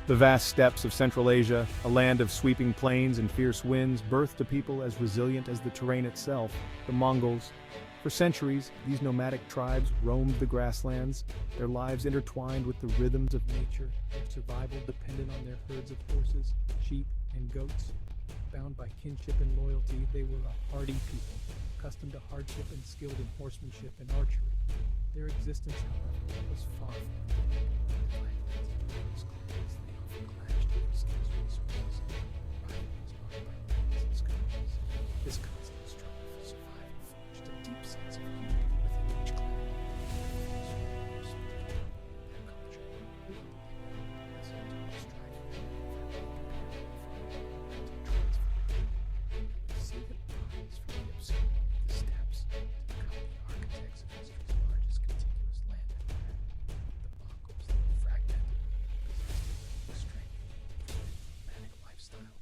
The vast steppes of Central Asia, a land of sweeping plains and fierce winds, birthed a people as resilient as the terrain itself, the Mongols. For centuries, these nomadic tribes roamed the grasslands, their lives intertwined with the rhythms of nature, their survival dependent on their herds of horses, sheep, and goats. Bound by kinship and loyalty, they were a hardy people, accustomed to hardship and skilled in horsemanship and archery. Their existence, however, was far from this constant struggle for survival forged a deep sense of unity within each clan. Their culture, as striving for to see them rise from the obscurity of the steppes to become the architects of history's largest contiguous land empire. The Mongols, fragmented, possessed strength, nomadic lifestyle,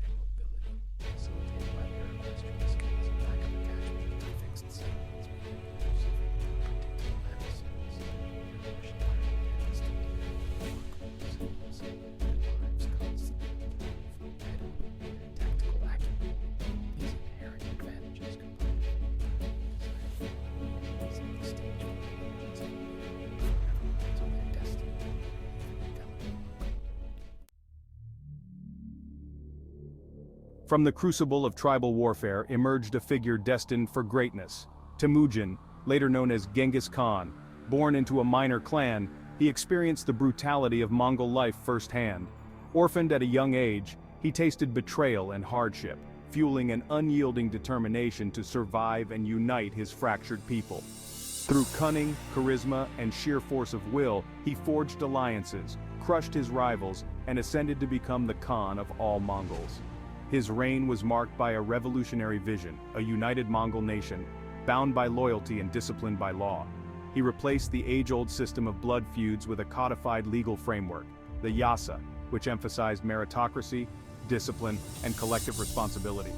their mobility, facilitated by their equestrian skills and lack of attachment to fixed settlements, made them predictable adversaries. Their harsh environment and instinct, the Mongols, their lives constantly from battle and tactical acumen. These inherent advantages combined with the desire for set the stage for the to their destiny. From the crucible of tribal warfare emerged a figure destined for greatness. Temujin, later known as Genghis Khan, born into a minor clan, he experienced the brutality of Mongol life firsthand. Orphaned at a young age, he tasted betrayal and hardship, fueling an unyielding determination to survive and unite his fractured people. Through cunning, charisma, and sheer force of will, he forged alliances, crushed his rivals, and ascended to become the Khan of all Mongols. His reign was marked by a revolutionary vision, a united Mongol nation, bound by loyalty and disciplined by law. He replaced the age-old system of blood feuds with a codified legal framework, the Yasa, which emphasized meritocracy, discipline, and collective responsibility.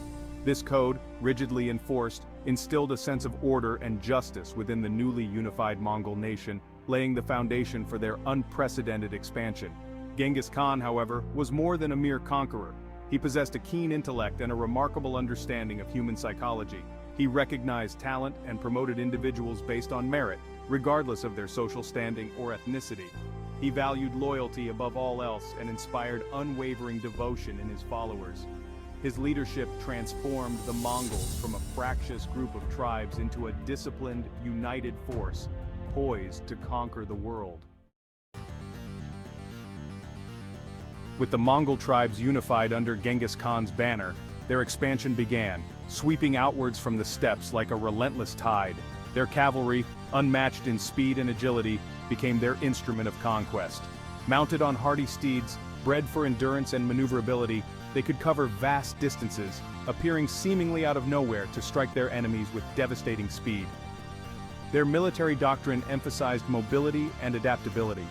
This code, rigidly enforced, instilled a sense of order and justice within the newly unified Mongol nation, laying the foundation for their unprecedented expansion. Genghis Khan, however, was more than a mere conqueror. He possessed a keen intellect and a remarkable understanding of human psychology. He recognized talent and promoted individuals based on merit, regardless of their social standing or ethnicity. He valued loyalty above all else and inspired unwavering devotion in his followers. His leadership transformed the Mongols from a fractious group of tribes into a disciplined, united force, poised to conquer the world. With the Mongol tribes unified under Genghis Khan's banner, their expansion began, sweeping outwards from the steppes like a relentless tide. Their cavalry, unmatched in speed and agility, became their instrument of conquest. Mounted on hardy steeds, bred for endurance and maneuverability, they could cover vast distances, appearing seemingly out of nowhere to strike their enemies with devastating speed. Their military doctrine emphasized mobility and adaptability.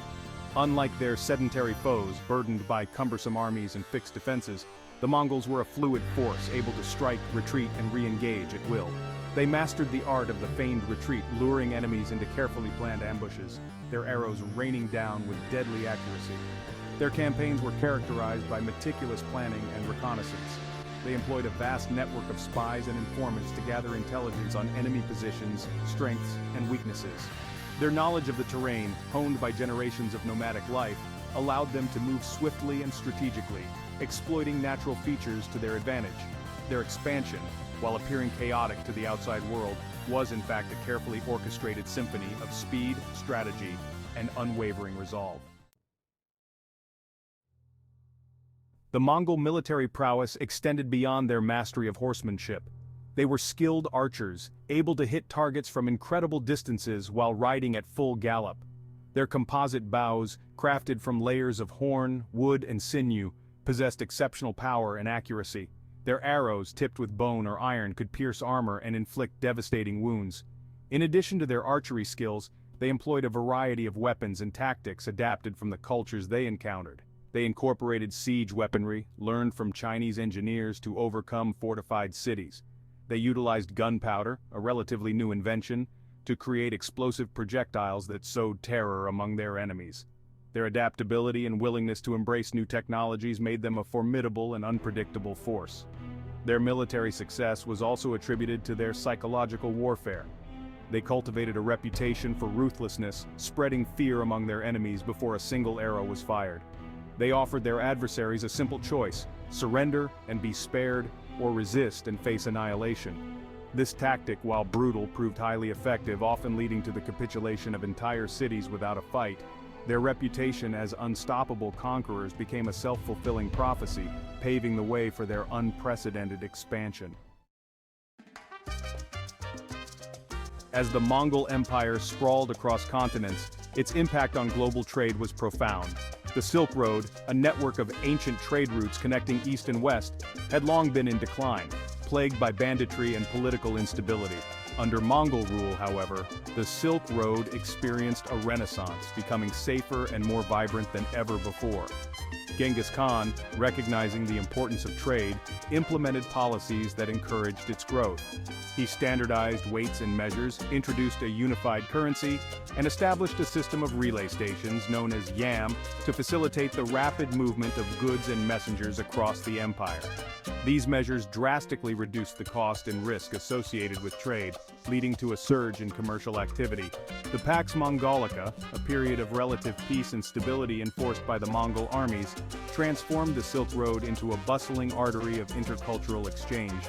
Unlike their sedentary foes, burdened by cumbersome armies and fixed defenses, the Mongols were a fluid force able to strike, retreat, and re-engage at will. They mastered the art of the feigned retreat, luring enemies into carefully planned ambushes, their arrows raining down with deadly accuracy. Their campaigns were characterized by meticulous planning and reconnaissance. They employed a vast network of spies and informants to gather intelligence on enemy positions, strengths, and weaknesses. Their knowledge of the terrain, honed by generations of nomadic life, allowed them to move swiftly and strategically, exploiting natural features to their advantage. Their expansion, while appearing chaotic to the outside world, was in fact a carefully orchestrated symphony of speed, strategy, and unwavering resolve. The Mongol military prowess extended beyond their mastery of horsemanship. They were skilled archers, able to hit targets from incredible distances while riding at full gallop. Their composite bows, crafted from layers of horn, wood, and sinew, possessed exceptional power and accuracy. Their arrows, tipped with bone or iron, could pierce armor and inflict devastating wounds. In addition to their archery skills, they employed a variety of weapons and tactics adapted from the cultures they encountered. They incorporated siege weaponry, learned from Chinese engineers to overcome fortified cities. They utilized gunpowder, a relatively new invention, to create explosive projectiles that sowed terror among their enemies. Their adaptability and willingness to embrace new technologies made them a formidable and unpredictable force. Their military success was also attributed to their psychological warfare. They cultivated a reputation for ruthlessness, spreading fear among their enemies before a single arrow was fired. They offered their adversaries a simple choice: surrender and be spared, or resist and face annihilation. This tactic, while brutal, proved highly effective, often leading to the capitulation of entire cities without a fight. Their reputation as unstoppable conquerors became a self-fulfilling prophecy, paving the way for their unprecedented expansion. As the Mongol Empire sprawled across continents, its impact on global trade was profound. The Silk Road, a network of ancient trade routes connecting east and west, had long been in decline, plagued by banditry and political instability. Under Mongol rule, however, the Silk Road experienced a renaissance, becoming safer and more vibrant than ever before. Genghis Khan, recognizing the importance of trade, implemented policies that encouraged its growth. He standardized weights and measures, introduced a unified currency, and established a system of relay stations known as yam to facilitate the rapid movement of goods and messengers across the empire. These measures drastically reduced the cost and risk associated with trade, leading to a surge in commercial activity. The Pax Mongolica, a period of relative peace and stability enforced by the Mongol armies, transformed the Silk Road into a bustling artery of intercultural exchange.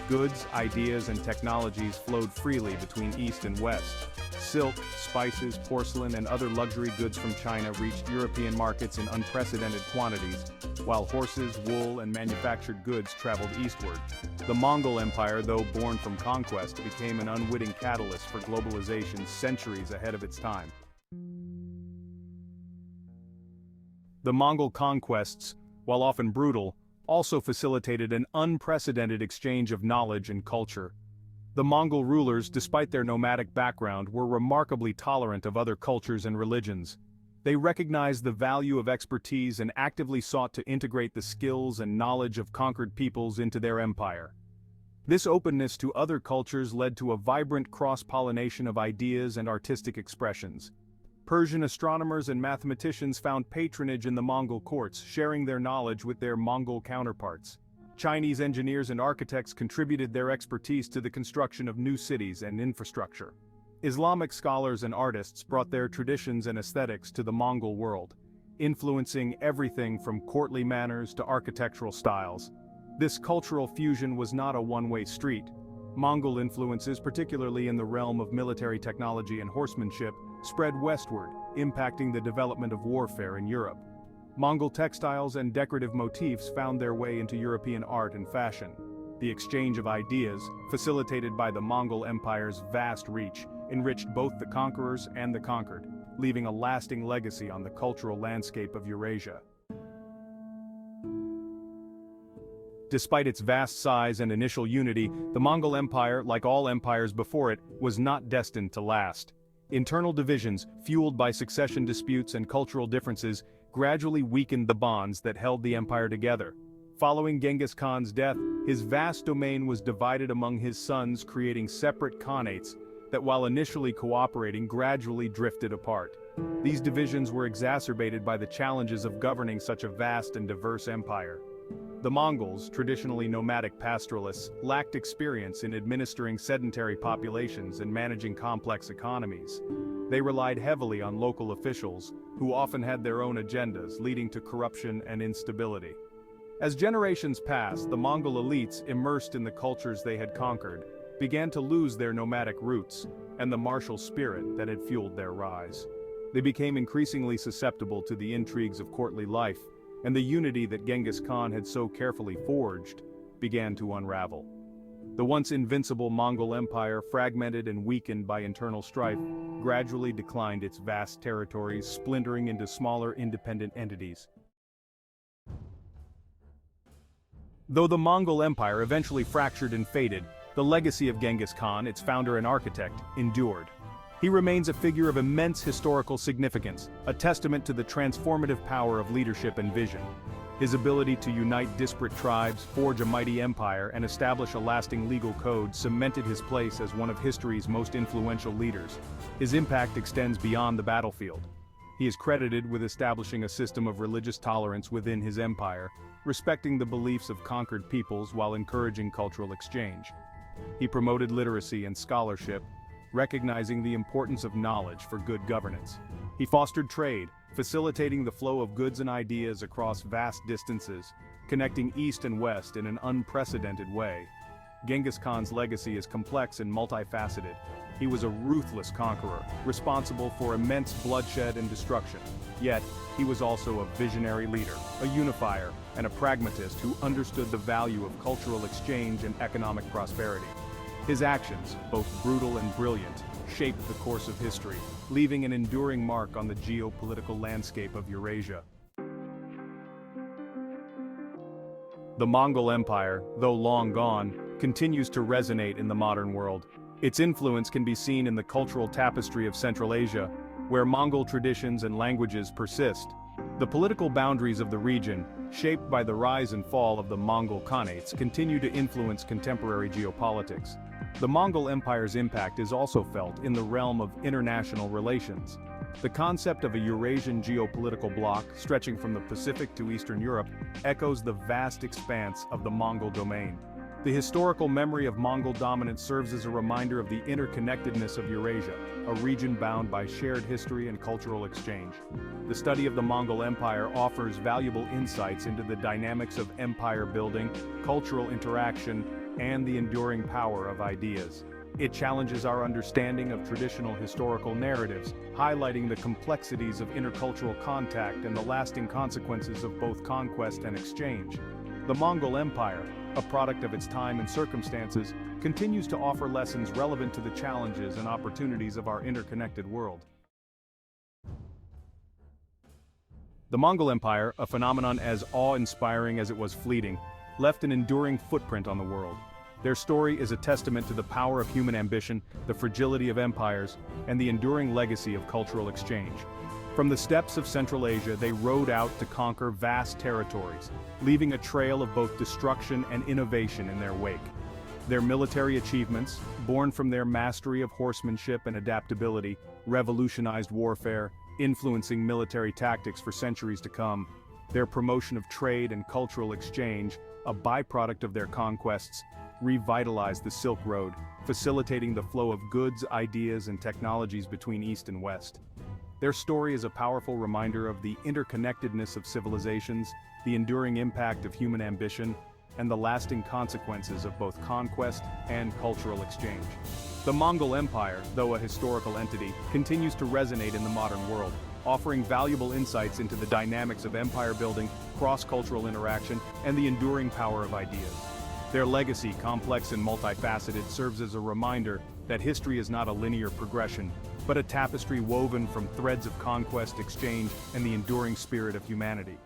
Goods, ideas, and technologies flowed freely between East and West. Silk, spices, porcelain, and other luxury goods from China reached European markets in unprecedented quantities, while horses, wool, and manufactured goods traveled eastward. The Mongol Empire, though born from conquest, became an unwitting catalyst for globalization centuries ahead of its time. The Mongol conquests, while often brutal, also facilitated an unprecedented exchange of knowledge and culture. The Mongol rulers, despite their nomadic background, were remarkably tolerant of other cultures and religions. They recognized the value of expertise and actively sought to integrate the skills and knowledge of conquered peoples into their empire. This openness to other cultures led to a vibrant cross-pollination of ideas and artistic expressions. Persian astronomers and mathematicians found patronage in the Mongol courts, sharing their knowledge with their Mongol counterparts. Chinese engineers and architects contributed their expertise to the construction of new cities and infrastructure. Islamic scholars and artists brought their traditions and aesthetics to the Mongol world, influencing everything from courtly manners to architectural styles. This cultural fusion was not a one-way street. Mongol influences, particularly in the realm of military technology and horsemanship, spread westward, impacting the development of warfare in Europe. Mongol textiles and decorative motifs found their way into European art and fashion. The exchange of ideas, facilitated by the Mongol Empire's vast reach, enriched both the conquerors and the conquered, leaving a lasting legacy on the cultural landscape of Eurasia. Despite its vast size and initial unity, the Mongol Empire, like all empires before it, was not destined to last. Internal divisions, fueled by succession disputes and cultural differences, gradually weakened the bonds that held the empire together. Following Genghis Khan's death, his vast domain was divided among his sons, creating separate khanates that, while initially cooperating, gradually drifted apart. These divisions were exacerbated by the challenges of governing such a vast and diverse empire. The Mongols, traditionally nomadic pastoralists, lacked experience in administering sedentary populations and managing complex economies. They relied heavily on local officials, who often had their own agendas, leading to corruption and instability. As generations passed, the Mongol elites, immersed in the cultures they had conquered, began to lose their nomadic roots and the martial spirit that had fueled their rise. They became increasingly susceptible to the intrigues of courtly life, and the unity that Genghis Khan had so carefully forged began to unravel. The once invincible Mongol Empire, fragmented and weakened by internal strife, gradually declined its vast territories, splintering into smaller independent entities. Though the Mongol Empire eventually fractured and faded, the legacy of Genghis Khan, its founder and architect, endured. He remains a figure of immense historical significance, a testament to the transformative power of leadership and vision. His ability to unite disparate tribes, forge a mighty empire, and establish a lasting legal code cemented his place as one of history's most influential leaders. His impact extends beyond the battlefield. He is credited with establishing a system of religious tolerance within his empire, respecting the beliefs of conquered peoples while encouraging cultural exchange. He promoted literacy and scholarship, recognizing the importance of knowledge for good governance. He fostered trade, facilitating the flow of goods and ideas across vast distances, connecting East and West in an unprecedented way. Genghis Khan's legacy is complex and multifaceted. He was a ruthless conqueror, responsible for immense bloodshed and destruction. Yet, he was also a visionary leader, a unifier, and a pragmatist who understood the value of cultural exchange and economic prosperity. His actions, both brutal and brilliant, shaped the course of history, leaving an enduring mark on the geopolitical landscape of Eurasia. The Mongol Empire, though long gone, continues to resonate in the modern world. Its influence can be seen in the cultural tapestry of Central Asia, where Mongol traditions and languages persist. The political boundaries of the region, shaped by the rise and fall of the Mongol Khanates, continue to influence contemporary geopolitics. The Mongol Empire's impact is also felt in the realm of international relations. The concept of a Eurasian geopolitical bloc, stretching from the Pacific to Eastern Europe, echoes the vast expanse of the Mongol domain. The historical memory of Mongol dominance serves as a reminder of the interconnectedness of Eurasia, a region bound by shared history and cultural exchange. The study of the Mongol Empire offers valuable insights into the dynamics of empire building, cultural interaction, and the enduring power of ideas. It challenges our understanding of traditional historical narratives, highlighting the complexities of intercultural contact and the lasting consequences of both conquest and exchange. The Mongol Empire, a product of its time and circumstances, continues to offer lessons relevant to the challenges and opportunities of our interconnected world. The Mongol Empire, a phenomenon as awe-inspiring as it was fleeting, left an enduring footprint on the world. Their story is a testament to the power of human ambition, the fragility of empires, and the enduring legacy of cultural exchange. From the steppes of Central Asia, they rode out to conquer vast territories, leaving a trail of both destruction and innovation in their wake. Their military achievements, born from their mastery of horsemanship and adaptability, revolutionized warfare, influencing military tactics for centuries to come. Their promotion of trade and cultural exchange, a byproduct of their conquests, revitalized the Silk Road, facilitating the flow of goods, ideas, and technologies between East and West. Their story is a powerful reminder of the interconnectedness of civilizations, the enduring impact of human ambition, and the lasting consequences of both conquest and cultural exchange. The Mongol Empire, though a historical entity, continues to resonate in the modern world, offering valuable insights into the dynamics of empire building, cross-cultural interaction, and the enduring power of ideas. Their legacy, complex and multifaceted, serves as a reminder that history is not a linear progression, but a tapestry woven from threads of conquest, exchange, and the enduring spirit of humanity.